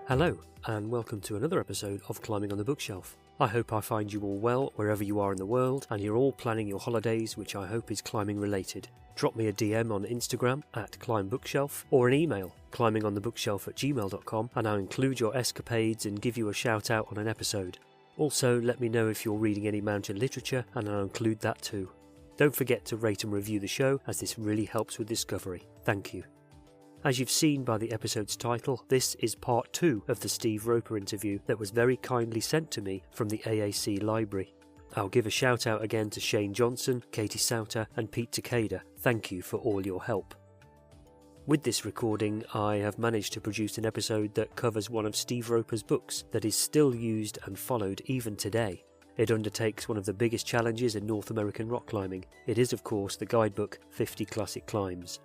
Hello, and welcome to another episode of Climbing on the Bookshelf. I hope I find you all well wherever you are in the world, and you're all planning your holidays, which I hope is climbing related. Drop me a DM on Instagram at climbbookshelf, or an email, climbingonthebookshelf@gmail.com, and I'll include your escapades and give you a shout out on an episode. Also, let me know if you're reading any mountain literature, and I'll include that too. Don't forget to rate and review the show, as this really helps with discovery. Thank you. As you've seen by the episode's title, this is part 2 of the Steve Roper interview that was very kindly sent to me from the AAC library. I'll give a shout out again to Shane Johnson, Katie Souter and Pete Takeda. Thank you for all your help. With this recording, I have managed to produce an episode that covers one of Steve Roper's books that is still used and followed even today. It undertakes one of the biggest challenges in North American rock climbing. It is, of course, the guidebook 50 Classic Climbs.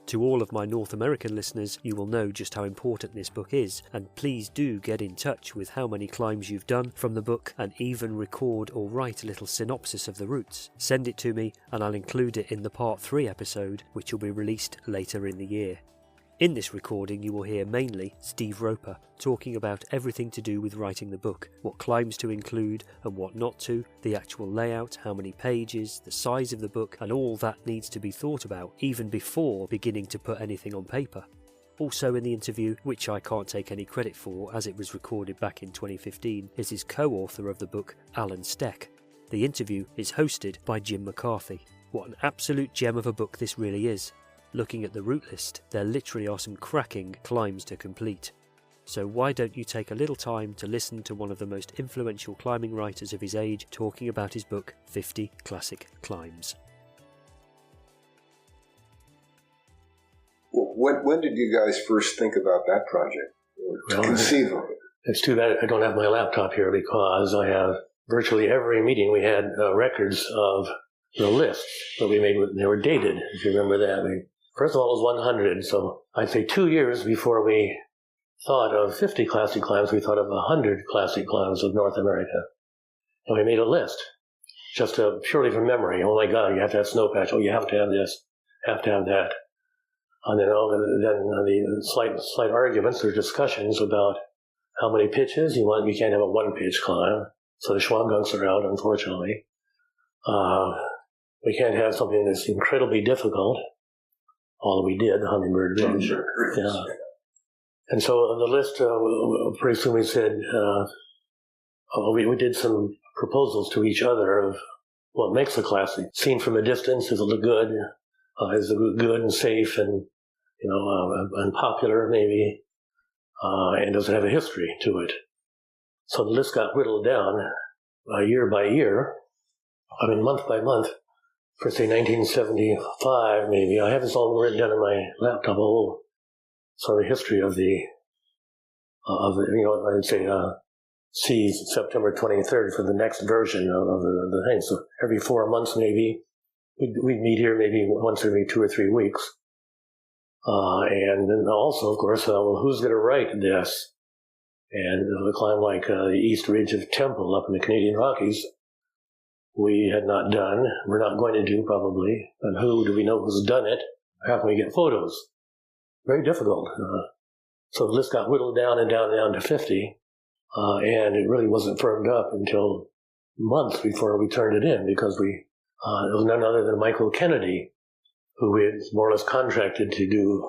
To all of my North American listeners, you will know just how important this book is, and please do get in touch with how many climbs you've done from the book and even record or write a little synopsis of the routes. Send it to me and I'll include it in the part 3 episode, which will be released later in the year. In this recording you will hear mainly Steve Roper talking about everything to do with writing the book, what climbs to include and what not to, the actual layout, how many pages, the size of the book, and all that needs to be thought about even before beginning to put anything on paper. Also in the interview, which I can't take any credit for as it was recorded back in 2015, is his co-author of the book, Alan Steck. The interview is hosted by Jim McCarthy. What an absolute gem of a book this really is. Looking at the route list, there literally are some cracking climbs to complete. So why don't you take a little time to listen to one of the most influential climbing writers of his age talking about his book 50 Classic Climbs. Well, when did you guys first think about that project? Or conceive of it? It's too bad I don't have my laptop here because I have virtually every meeting we had records of the lists that we made. They were dated, if you remember that. First of all, it was 100, so I'd say 2 years before we thought of 50 classic climbs, we thought of 100 classic climbs of North America. And we made a list, just purely from memory. Oh my God, you have to have snowpatch. Oh, you have to have this, have to have that. And then the slight arguments or discussions about how many pitches you want. You can't have a one-pitch climb, so the Schwab gunks are out, unfortunately. We can't have something that's incredibly difficult. Although we did, the Hummingbird Ridge. Yeah. And so on the list, pretty soon we said, we did some proposals to each other of what makes a classic. Seen from a distance, does it look good? Is it good and safe and, and popular maybe? And does it have a history to it? So the list got whittled down year by year, month by month. For say 1975, maybe. I have this all written down on my laptop, a whole sort of history of I'd say, see September 23rd for the next version of the thing. So every 4 months, maybe, we'd meet here maybe once every 2 or 3 weeks. And then also, of course, who's going to write this? And a climb like the East Ridge of Temple up in the Canadian Rockies, we had not done, we're not going to do probably, and who do we know who's done it? How can we get photos? Very difficult. So the list got whittled down and down to 50, and it really wasn't firmed up until months before we turned it in, because it was none other than Michael Kennedy, who we had more or less contracted to do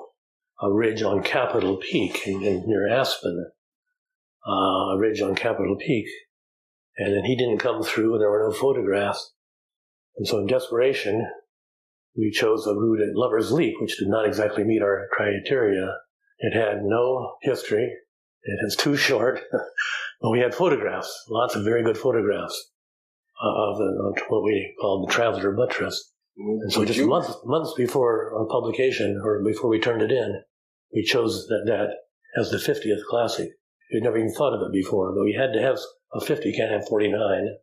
a ridge on Capitol Peak near Aspen, a ridge on Capitol Peak. And then he didn't come through, and there were no photographs. And so in desperation, we chose a route at Lover's Leap, which did not exactly meet our criteria. It had no history. It was too short. But we had photographs, lots of very good photographs of what we called the Traveler Buttress. And so just months before publication, or before we turned it in, we chose that as the 50th classic. We'd never even thought of it before, but we had to have a 50, you can't have 49.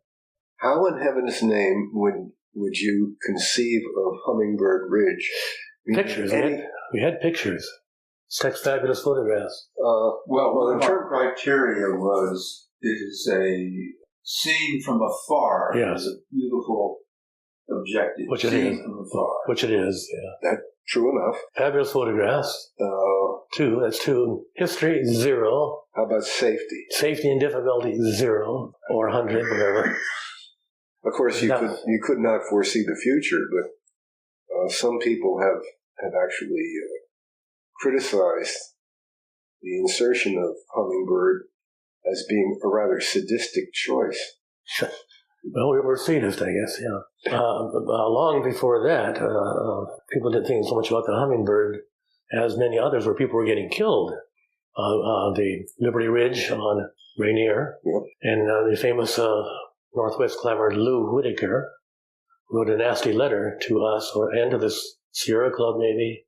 How in heaven's name would you conceive of Hummingbird Ridge? Pictures. We had pictures. Steck's fabulous photographs. Well, the term criteria was, it is a scene from afar. Yes. It's a beautiful objective. Which it is. From afar. Which it is, yeah. That's true enough. Fabulous photographs. Two. That's two. History, 0. How about safety? Safety and difficulty, 0 or 100, whatever. Of course, you could not foresee the future, but some people have actually criticized the insertion of Hummingbird as being a rather sadistic choice. Well, we're sadist, I guess, yeah. Long before that, people didn't think so much about the Hummingbird as many others where people were getting killed. The Liberty Ridge on Rainier, yep. And the famous Northwest climber Lou Whitaker wrote a nasty letter to us and to the Sierra Club maybe,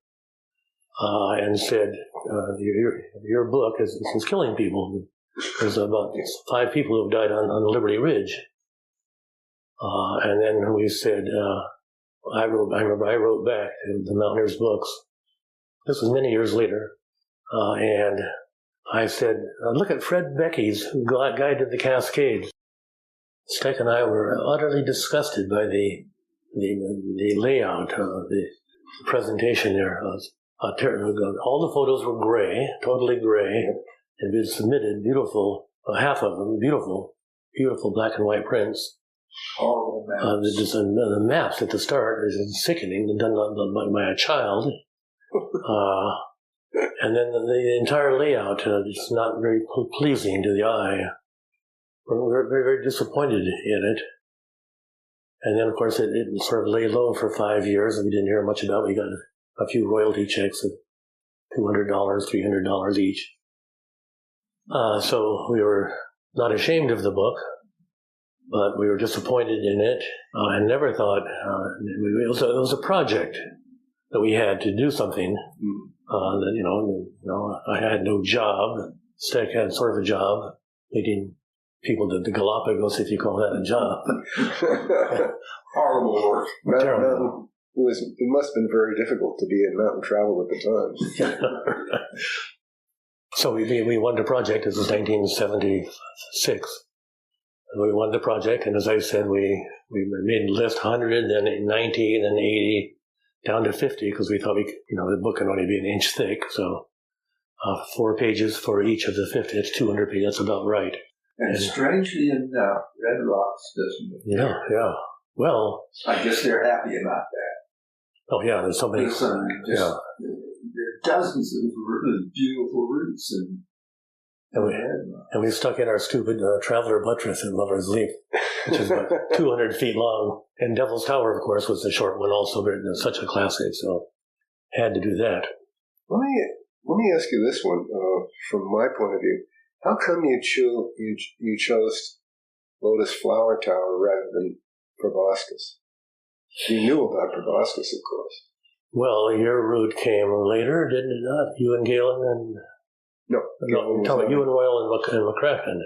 and said, your book is killing people. There's about 5 people who have died on the Liberty Ridge. And then we said, I remember I wrote back to the Mountaineers books. This was many years later. And I said, look at Fred Becky's Guide to the Cascades. Steck and I were utterly disgusted by the layout, the presentation there. All the photos were gray, totally gray, and we submitted beautiful, half of them, beautiful black and white prints. Horrible maps. The maps at the start is sickening, done by a child. And then the entire layout is not very pleasing to the eye. We're very, very disappointed in it. And then, of course, it sort of lay low for 5 years, and we didn't hear much about it. We got a few royalty checks of $200, $300 each. So we were not ashamed of the book, but we were disappointed in it, and never thought it was a project that we had to do something. I had no job. Steck had sort of a job, leading people to the Galapagos, if you call that a job. Horrible work. Terrible. It must have been very difficult to be in mountain travel at the time. So we won the project. This was 1976. We won the project, and as I said, we made the list 100, then 90, then 80, down to 50, because we thought the book can only be an inch thick, so 4 pages for each of the 50. It's 200 pages. That's about right. And strangely enough, Red Rocks doesn't appear. Yeah. Well, I guess they're happy about that. Oh yeah, there's so many. There are dozens of really beautiful routes, and we stuck in our stupid Traveler Buttress in Lover's Leap, which is about 200 feet long. And Devil's Tower, of course, was the short one also, but it's such a classic, so had to do that. Let me ask you this one from my point of view. How come you chose Lotus Flower Tower rather than Proboscis? You knew about Proboscis, of course. Well, your route came later, didn't it not? You and Galen and... No. You and Royal and McCracken.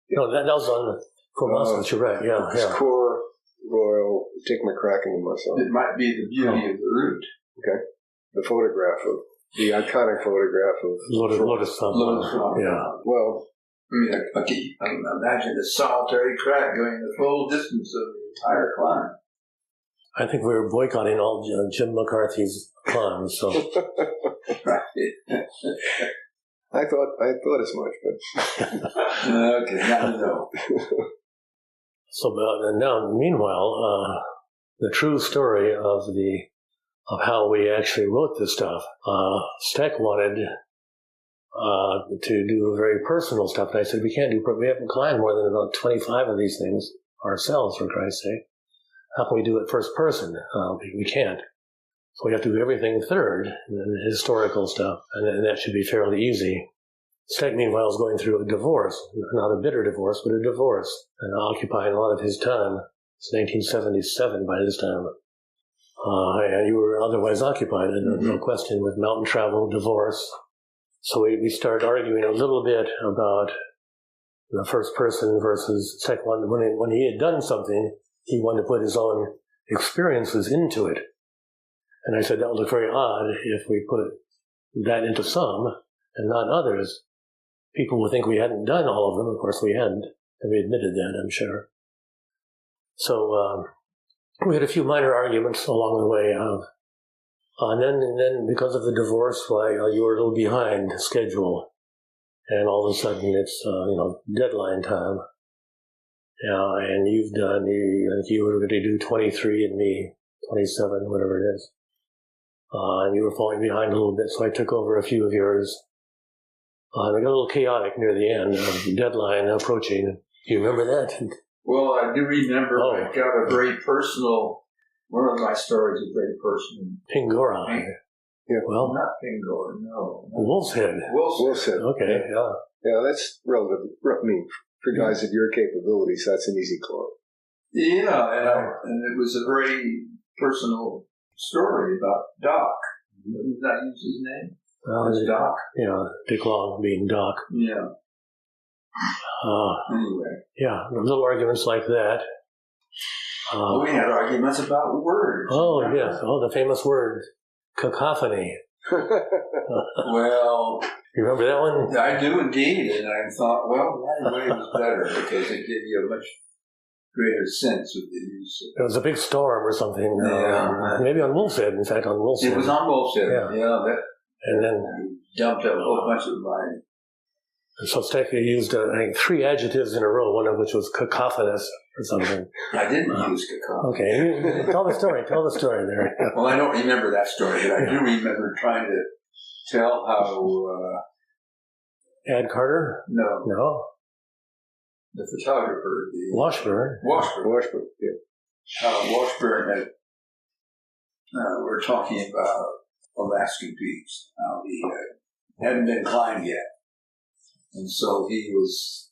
Yeah. No, that was on Proboscis, you're right, yeah. Core, Royal, Dick McCracken, and myself. It might be the beauty of the route. Okay. The iconic photograph of Lotus Flower. Yeah. Well, I imagine a solitary crack going the full distance of the entire climb. I think we were boycotting all Jim McCarthy's climbs, so. Right. I thought as much, but. Okay, now to know. So now, meanwhile, the true story of how we actually wrote this stuff. Steck wanted to do very personal stuff, and I said, we haven't climbed more than about 25 of these things ourselves, for Christ's sake. How can we do it first person? We can't. So we have to do everything third, and historical stuff, and that should be fairly easy. Steck, meanwhile, is going through a divorce, not a bitter divorce, but a divorce, and occupying a lot of his time. It's 1977 by this time. And you were otherwise occupied, no question, with mountain travel, divorce. So we started arguing a little bit about the first person versus Steck. When he had done something, he wanted to put his own experiences into it. And I said that would look very odd if we put that into some and not others. People would think we hadn't done all of them. Of course, we hadn't, and we admitted that, I'm sure. So we had a few minor arguments along the way. And then because of the divorce, you were a little behind schedule. And all of a sudden it's, deadline time. Yeah, and you were going to do 23 and me 27, whatever it is. And you were falling behind a little bit, so I took over a few of yours. And it got a little chaotic near the end, the deadline approaching. Do you remember that? Well, I do remember I got a very personal, one of my stories is very personal. Pingora. Yeah. Well, not Pingora, no. Wolf's Head. Wolf's Head. Okay, yeah. Yeah, that's relative. I mean, for guys of your capabilities, that's an easy climb. Yeah, and it was a very personal story about Doc. Did I use his name? Doc? Yeah, Dick Long being Doc. Yeah. Anyway. Yeah, little arguments like that. We had arguments about words. Oh, yes. Oh, the famous word, cacophony. Well... You remember that one? I do indeed, and I thought, well, that way was better because it gave you a much greater sense of the use of... It was a big storm or something. Yeah. Maybe on Wolf's Head, in fact, on Wolf's Head. It was on Wolf's Head, yeah. And then... dumped a whole bunch of mine. So Steck used, I think, 3 adjectives in a row, one of which was cacophonous or something. I didn't use cacophonous. Okay, tell the story there. Well, I don't remember that story, but I do remember trying to tell how... Ed Carter? No. The photographer. Washburn, yeah. Washburn had... we're talking about Alaskan peaks. How he hadn't been climbed yet. And so he was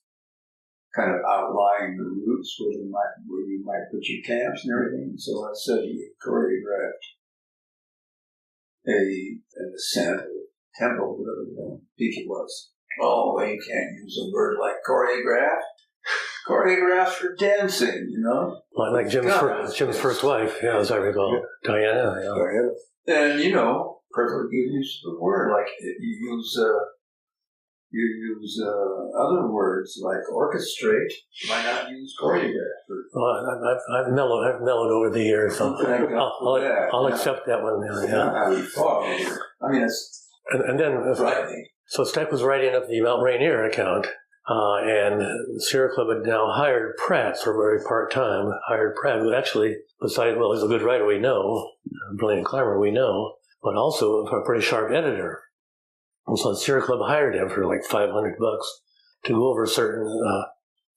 kind of outlining the routes where you might put your camps and everything. So I said he choreographed an ascent, a temple, whatever the peak it was. Oh, well, you can't use a word like choreograph. Choreographs for dancing, Like Jim's first wife, as I recall. Diana. Diana. And, perfectly good use of the word. Like you use other words like orchestrate. Why not use choreograph? Well, I've mellowed over the years, so I'll accept that one. It's and then writing. So Steck was writing up the Mount Rainier account, and Sierra Club had now hired Pratt for very part-time. Hired Pratt, who actually, he's a good writer, we know, a brilliant climber, we know, but also a pretty sharp editor. And so Sierra Club hired him for like $500 to go over certain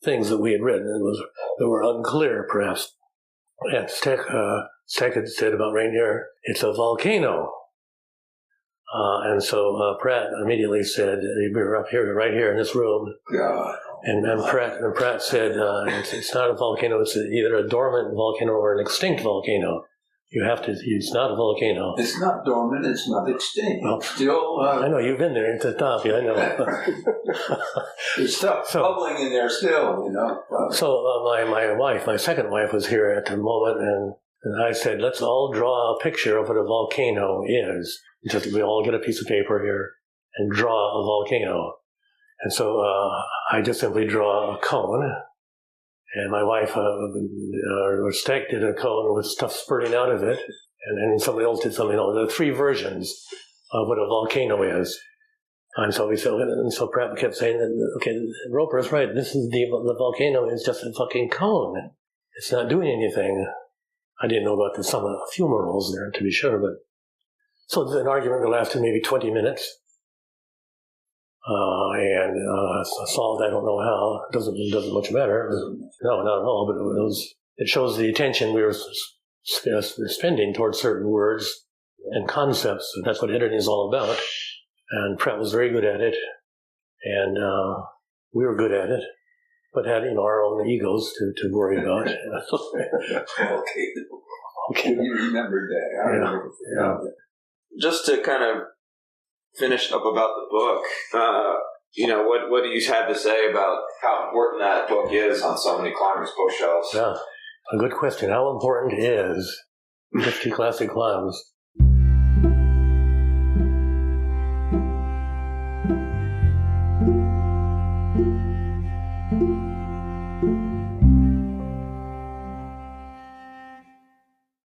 things that we had written that were unclear, perhaps. And Steck had said about Rainier, it's a volcano. And so Pratt immediately said, "We're up here, right here in this room." God. And Pratt said, "It's not a volcano. It's either a dormant volcano or an extinct volcano. You have to. It's not a volcano. It's not dormant. It's not extinct. Well, it's still. I know you've been there at the top. Yeah, I know. There's stuff bubbling in there still. So my second wife, was here at the moment, and I said, "Let's all draw a picture of what a volcano is." Just we all get a piece of paper here and draw a volcano. And so I just simply draw a cone. And my wife, or Steck, did a cone with stuff spurting out of it. And then somebody else did something else. There are 3 versions of what a volcano is. And so Pratt kept saying that, okay, Roper's right. This is the volcano is just a fucking cone. It's not doing anything. I didn't know about some fumaroles there, to be sure, but so it's an argument that lasted maybe 20 minutes. And solved, I don't know how. It doesn't much matter. No, not at all, but it shows the attention we were spending towards certain words and concepts. So that's what editing is all about. And Pratt was very good at it. And we were good at it, but had, our own egos to worry about. Okay. You remembered that. Yeah. Just to kind of finish up about the book, what do you have to say about how important that book is on so many climbers' bookshelves? Yeah, a good question. How important is 50 Classic Climbs?